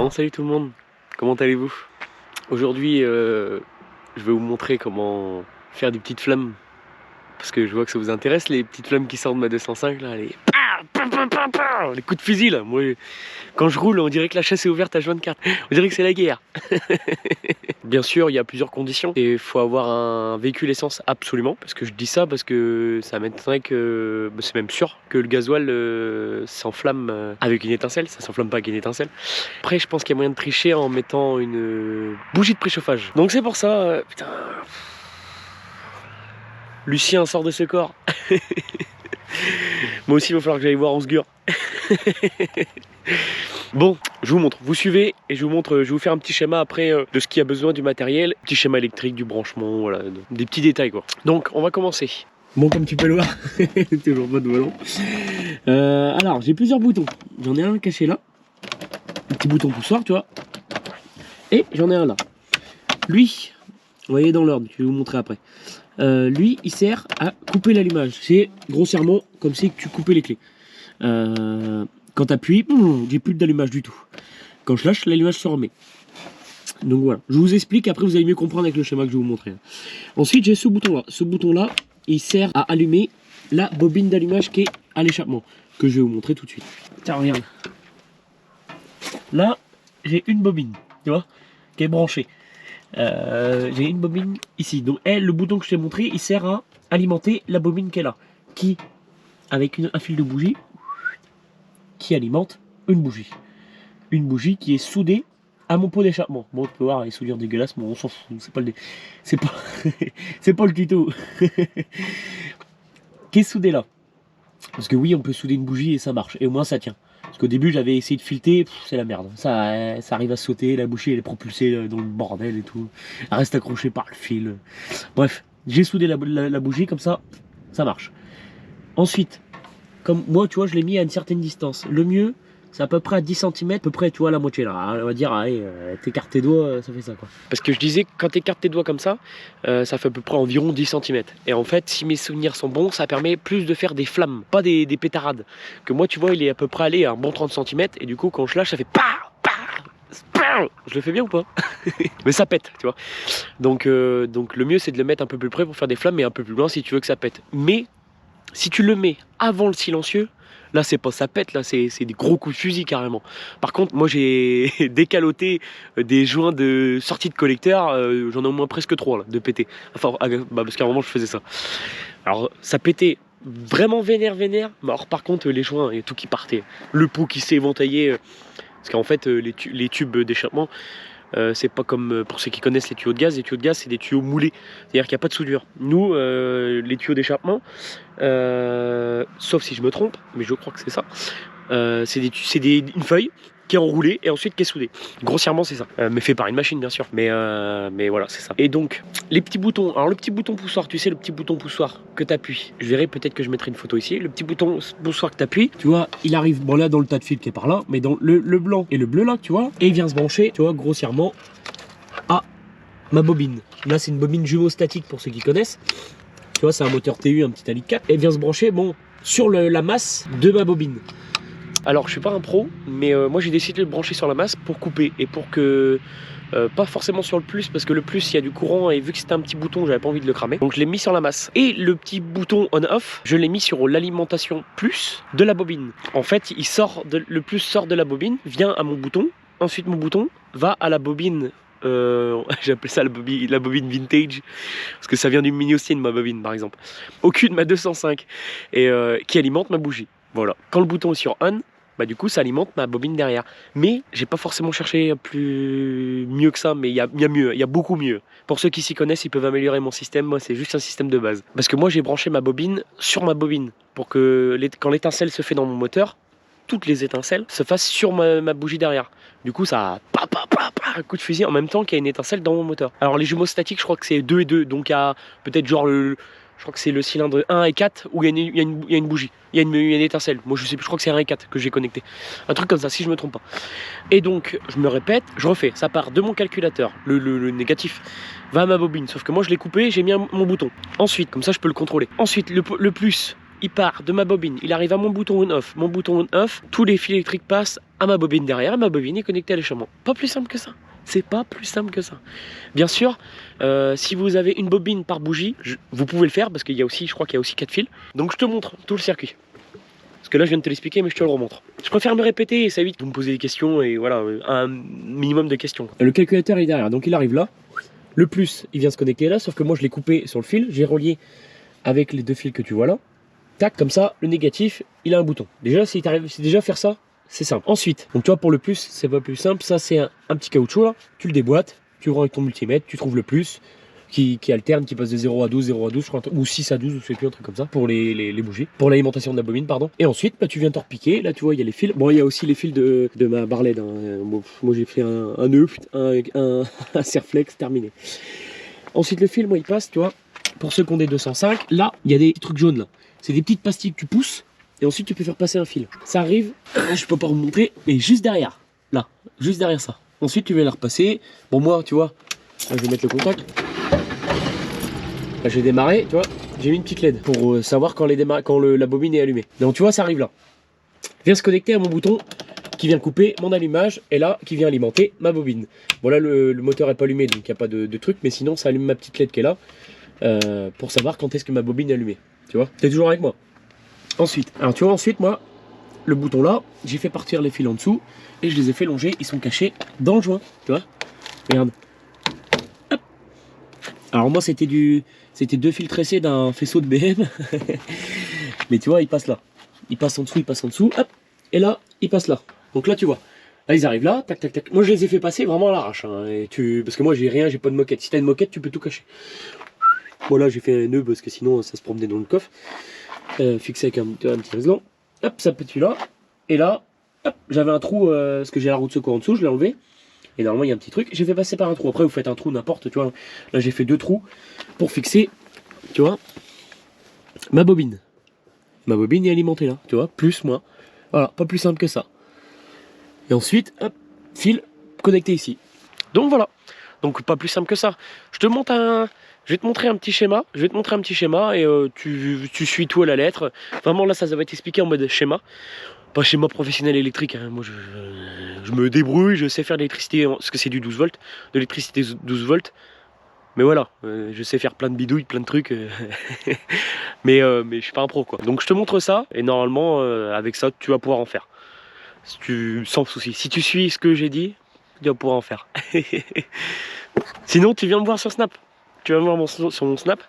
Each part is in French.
Bon, salut tout le monde, comment allez-vous? Aujourd'hui, je vais vous montrer comment faire des petites flammes. Parce que je vois que ça vous intéresse, les petites flammes qui sortent de ma 205 là, les coups de fusil là. Moi, quand je roule, on dirait que la chasse est ouverte à H24. On dirait que c'est la guerre. Bien sûr, il y a plusieurs conditions. Et il faut avoir un véhicule essence absolument. Parce que je dis ça parce que ça m'étonnerait que, c'est même sûr, que le gasoil s'enflamme avec une étincelle. Ça s'enflamme pas avec une étincelle. Après, je pense qu'il y a moyen de tricher en mettant une bougie de préchauffage. Donc c'est pour ça, putain... Lucien sort de ce corps. Moi aussi il va falloir que j'aille voir Ansgur. Bon, je vous montre, vous suivez et je vous montre, je vais vous faire un petit schéma après de ce qui a besoin du matériel, petit schéma électrique, du branchement, voilà, des petits détails quoi. Donc on va commencer. Bon, comme tu peux le voir, toujours pas de volant. Alors j'ai plusieurs boutons, j'en ai un caché là, un petit bouton poussoir tu vois, et j'en ai un là. Lui, vous voyez dans l'ordre, je vais vous montrer après. Lui, il sert à couper l'allumage. C'est grossièrement comme si tu coupais les clés. Quand tu appuies, j'ai plus d'allumage du tout. Quand je lâche, l'allumage se remet. Donc voilà, je vous explique, après vous allez mieux comprendre avec le schéma que je vais vous montrer. Ensuite, j'ai ce bouton-là. Ce bouton-là, il sert à allumer la bobine d'allumage qui est à l'échappement, que je vais vous montrer tout de suite. Tiens, regarde. Là, j'ai une bobine, tu vois, qui est branchée. J'ai une bobine ici, donc le bouton que je t'ai montré il sert à alimenter la bobine qu'elle a, qui avec un fil de bougie qui alimente une bougie qui est soudée à mon pot d'échappement. Bon, tu peux voir les soudures dégueulasses, mais on s'en fout, c'est pas le c'est pas le tuto. Qui est soudée là, parce que oui on peut souder une bougie et ça marche, et au moins ça tient. Parce qu'au début j'avais essayé de fileter, c'est la merde. Ça arrive à sauter, la bougie elle est propulsée dans le bordel et tout. Elle reste accrochée par le fil. Bref, j'ai soudé la bougie comme ça, ça marche. Ensuite, comme moi tu vois je l'ai mis à une certaine distance. Le mieux c'est à peu près à 10 cm, à peu près tu vois la moitié là. On va dire, allez, t'écartes tes doigts, ça fait ça quoi. Parce que je disais, quand t'écartes tes doigts comme ça, ça fait à peu près environ 10 cm. Et en fait, si mes souvenirs sont bons, ça permet plus de faire des flammes, pas des pétarades. Que moi, tu vois, il est à peu près allé à un bon 30 cm. Et du coup, quand je lâche, ça fait je le fais bien ou pas? Mais ça pète, tu vois. Donc le mieux, c'est de le mettre un peu plus près pour faire des flammes, mais un peu plus loin si tu veux que ça pète. Mais si tu le mets avant le silencieux, là c'est pas ça pète, là c'est des gros coups de fusil carrément. Par contre moi j'ai décaloté des joints de sortie de collecteur, j'en ai au moins presque 3 là, de péter. Enfin parce qu'à un moment je faisais ça. Alors ça pétait vraiment vénère, mais alors par contre les joints et tout qui partait. Le pot qui s'est éventaillé, parce qu'en fait les tubes d'échappement, c'est pas comme pour ceux qui connaissent les tuyaux de gaz c'est des tuyaux moulés, c'est-à-dire qu'il n'y a pas de soudure. Nous les tuyaux d'échappement, sauf si je me trompe, mais je crois que c'est ça, c'est une feuille qui est enroulée et ensuite qui est soudée. Grossièrement c'est ça, mais fait par une machine bien sûr, mais voilà c'est ça. Et donc les petits boutons, alors le petit bouton poussoir, tu sais le petit bouton poussoir que tu appuies, je verrai peut-être que je mettrai une photo ici, le petit bouton poussoir que tu appuies, tu vois, il arrive, bon là dans le tas de fil qui est par là, mais dans le blanc et le bleu là, tu vois, et il vient se brancher, tu vois, grossièrement à ma bobine. Là c'est une bobine jumeau statique pour ceux qui connaissent, tu vois, c'est un moteur TU, un petit Ali 4, et il vient se brancher, bon, sur la masse de ma bobine. Alors je suis pas un pro, mais moi j'ai décidé de le brancher sur la masse pour couper et pour que pas forcément sur le plus, parce que le plus il y a du courant et vu que c'était un petit bouton j'avais pas envie de le cramer, donc je l'ai mis sur la masse. Et le petit bouton on off je l'ai mis sur l'alimentation plus de la bobine. En fait le plus sort de la bobine, vient à mon bouton, ensuite mon bouton va à la bobine, j'appelle ça la bobine vintage parce que ça vient du mini aussi de ma bobine par exemple, au cul de ma 205, et qui alimente ma bougie. Voilà, quand le bouton est sur on, bah du coup ça alimente ma bobine derrière. Mais j'ai pas forcément cherché mieux que ça, mais il y a mieux, il y a beaucoup mieux. Pour ceux qui s'y connaissent, ils peuvent améliorer mon système. Moi c'est juste un système de base. Parce que moi j'ai branché ma bobine sur ma bobine pour que quand l'étincelle se fait dans mon moteur, toutes les étincelles se fassent sur ma bougie derrière. Du coup ça un coup de fusil en même temps qu'il y a une étincelle dans mon moteur. Alors les jumeaux statiques je crois que c'est 2 et 2, donc il y a peut-être genre je crois que c'est le cylindre 1 et 4 où il y a une bougie, il y a une étincelle. Moi je sais plus, je crois que c'est 1 et 4 que j'ai connecté. Un truc comme ça si je me trompe pas. Et donc je me répète, je refais, ça part de mon calculateur, le négatif va à ma bobine, sauf que moi je l'ai coupé, j'ai mis mon bouton. Ensuite, comme ça je peux le contrôler. Ensuite le plus, il part de ma bobine, il arrive à mon bouton on-off. Mon bouton on-off, tous les fils électriques passent à ma bobine derrière, et ma bobine est connectée à l'échappement. Pas plus simple que ça. C'est pas plus simple que ça. Bien sûr, si vous avez une bobine par bougie, vous pouvez le faire parce qu'il y a aussi, je crois qu'il y a aussi 4 fils. Donc je te montre tout le circuit. Parce que là je viens de te l'expliquer mais je te le remontre. Je préfère me répéter et ça évite de vous me poser des questions et voilà, un minimum de questions. Le calculateur est derrière, donc il arrive là. Le plus, il vient se connecter là, sauf que moi je l'ai coupé sur le fil, j'ai relié avec les deux fils que tu vois là. Tac, comme ça, le négatif, il a un bouton. Déjà, si t'arrives, c'est déjà faire ça, c'est simple. Ensuite, donc tu vois, pour le plus, c'est pas plus simple. Ça, c'est un petit caoutchouc là. Tu le déboîtes, tu le rends avec ton multimètre, tu trouves le plus qui alterne, qui passe de 0 à 12, 0 à 12, je crois, ou 6 à 12, ou je sais plus, un truc comme ça, pour les bougies, pour l'alimentation de la bobine, pardon. Et ensuite, bah, tu viens te repiquer. Là, tu vois, il y a les fils. Bon, il y a aussi les fils de ma barlette. Hein. Moi, j'ai fait un nœud, un serre-flex, terminé. Ensuite, le fil, moi, il passe, tu vois, pour ceux qui ont des 205. Là, il y a des trucs jaunes là. C'est des petites pastilles que tu pousses. Et ensuite, tu peux faire passer un fil. Ça arrive, je peux pas vous montrer, mais juste derrière. Là, juste derrière ça. Ensuite, tu viens la repasser. Bon, moi, tu vois, là, je vais mettre le contact. Là, j'ai démarré, tu vois. J'ai mis une petite LED pour savoir quand la bobine est allumée. Donc, tu vois, ça arrive là. Vient se connecter à mon bouton qui vient couper mon allumage et là, qui vient alimenter ma bobine. Bon, là, le moteur n'est pas allumé, donc il n'y a pas de truc. Mais sinon, ça allume ma petite LED qui est là pour savoir quand est-ce que ma bobine est allumée. Tu vois, t'es toujours avec moi. Ensuite, alors tu vois, ensuite, moi, le bouton là, j'ai fait partir les fils en dessous et je les ai fait longer. Ils sont cachés dans le joint, tu vois. Regarde. Hop. Alors moi, c'était deux fils tressés d'un faisceau de BM. Mais tu vois, ils passent là. Ils passent en dessous, hop. Et là, ils passent là. Donc là, tu vois. Là, ils arrivent là, tac, tac, tac. Moi, je les ai fait passer vraiment à l'arrache. Hein, parce que moi, j'ai rien, j'ai pas de moquette. Si t'as une moquette, tu peux tout cacher. Voilà, j'ai fait un nœud parce que sinon, ça se promenait dans le coffre. Fixé avec un petit réseau. Hop, ça peut là. Et là, hop, j'avais un trou, parce que j'ai la roue de secours en dessous, je l'ai enlevé. Et normalement, il y a un petit truc. J'ai fait passer par un trou. Après, vous faites un trou n'importe, tu vois. Là, j'ai fait 2 trous pour fixer, tu vois, ma bobine. Ma bobine est alimentée là, tu vois, plus, moins. Voilà, pas plus simple que ça. Et ensuite, hop, fil connecté ici. Donc voilà. Donc pas plus simple que ça. Je vais te montrer un petit schéma. Et tu suis tout à la lettre. Vraiment là, ça va être expliqué en mode schéma. Pas schéma professionnel électrique. Hein. Moi, je me débrouille. Je sais faire de l'électricité parce que c'est du 12 volts. De l'électricité 12 volts. Mais voilà, je sais faire plein de bidouilles, plein de trucs. mais je suis pas un pro quoi. Donc je te montre ça. Et normalement, avec ça, tu vas pouvoir en faire. Sans souci. Si tu suis ce que j'ai dit, tu vas pouvoir en faire. Sinon, tu viens me voir sur Snap. Tu vas me voir sur mon Snap.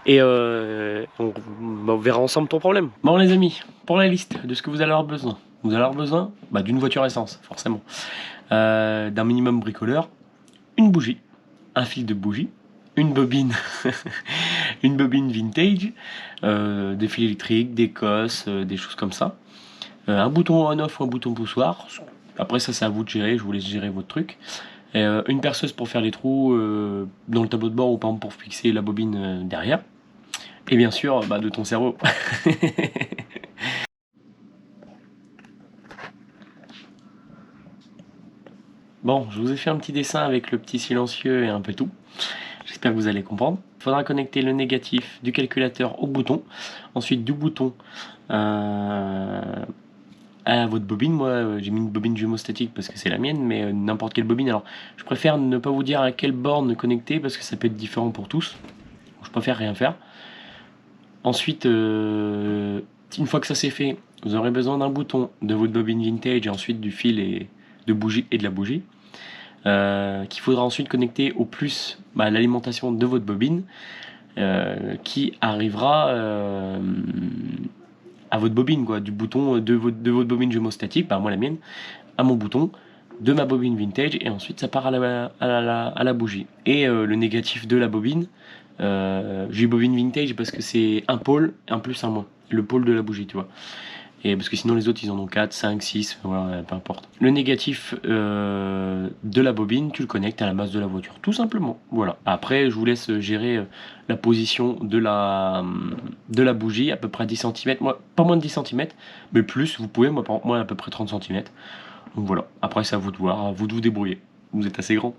Et on verra ensemble ton problème. Bon les amis, pour la liste de ce que vous allez avoir besoin. Vous allez avoir besoin d'une voiture essence, forcément. D'un minimum bricoleur. Une bougie. Un fil de bougie. Une bobine. Une bobine vintage. Des fils électriques, des cosses, des choses comme ça. Un bouton on-off ou un bouton poussoir. Après ça c'est à vous de gérer, je vous laisse gérer votre truc. Une perceuse pour faire les trous dans le tableau de bord ou par exemple pour fixer la bobine derrière. Et bien sûr de ton cerveau. Bon, je vous ai fait un petit dessin avec le petit silencieux et un peu tout. J'espère que vous allez comprendre. Il faudra connecter le négatif du calculateur au bouton. Ensuite du bouton à votre bobine. Moi j'ai mis une bobine jumeau-statique parce que c'est la mienne, mais n'importe quelle bobine. Alors je préfère ne pas vous dire à quelle borne connecter parce que ça peut être différent pour tous. Je préfère rien faire. Ensuite, une fois que ça c'est fait, vous aurez besoin d'un bouton, de votre bobine vintage et ensuite du fil et de la bougie. Qu'il faudra ensuite connecter au plus l'alimentation de votre bobine qui arrivera à votre bobine quoi, du bouton de votre bobine jumeau-statique, moi la mienne, à mon bouton de ma bobine vintage et ensuite ça part à la bougie. Et le négatif de la bobine, j'ai bobine vintage parce que c'est un pôle, un plus, un moins. Le pôle de la bougie, tu vois. Et parce que sinon les autres ils en ont 4, 5, 6, voilà, peu importe. Le négatif de la bobine, tu le connectes à la masse de la voiture, tout simplement. Voilà. Après, je vous laisse gérer la position de la bougie, à peu près 10 cm. Moi, pas moins de 10 cm, mais plus, vous pouvez, moi à peu près 30 cm. Donc voilà. Après, c'est à vous de voir, à vous de vous débrouiller. Vous êtes assez grand.